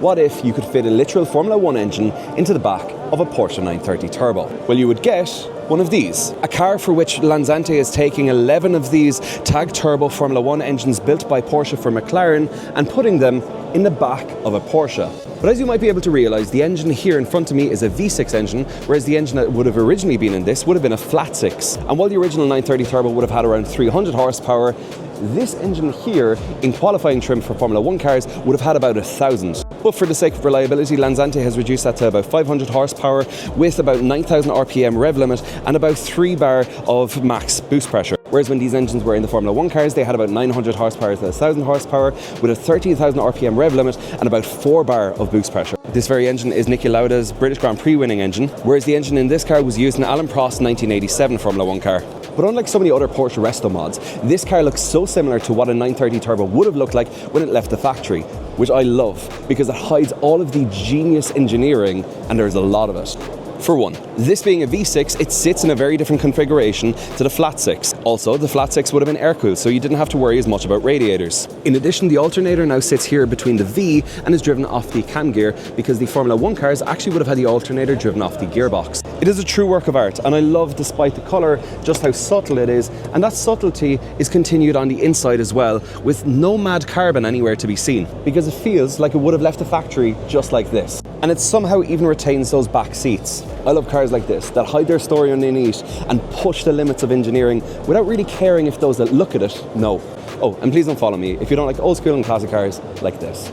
What if you could fit a literal Formula 1 engine into the back of a Porsche 930 Turbo? Well, you would get one of these. A car for which Lanzante is taking 11 of these Tag Turbo Formula 1 engines built by Porsche for McLaren and putting them in the back of a Porsche. But as you might be able to realise, the engine here in front of me is a V6 engine, whereas the engine that would have originally been in this would have been a flat 6. And while the original 930 Turbo would have had around 300 horsepower, this engine here, in qualifying trim for Formula 1 cars, would have had about 1,000. But for the sake of reliability, Lanzante has reduced that to about 500 horsepower with about 9,000 RPM rev limit and about 3 bar of max boost pressure. Whereas when these engines were in the Formula 1 cars, they had about 900 horsepower to 1,000 horsepower with a 13,000 RPM rev limit and about 4 bar of boost pressure. This very engine is Niki Lauda's British Grand Prix winning engine, whereas the engine in this car was used in Alan Prost's 1987 Formula 1 car. But unlike so many other Porsche resto mods, this car looks so similar to what a 930 Turbo would have looked like when it left the factory, which I love because it hides all of the genius engineering, and there's a lot of it. For one, this being a V6, it sits in a very different configuration to the flat 6. Also, the flat 6 would have been air-cooled, so you didn't have to worry as much about radiators. In addition, the alternator now sits here between the V and is driven off the cam gear because the Formula 1 cars actually would have had the alternator driven off the gearbox. It is a true work of art, and I love, despite the colour, just how subtle it is, and that subtlety is continued on the inside as well, with no mad carbon anywhere to be seen, because it feels like it would have left the factory just like this. And it somehow even retains those back seats. I love cars like this, that hide their story underneath and push the limits of engineering without really caring if those that look at it know. Oh, and please don't follow me if you don't like old school and classic cars like this.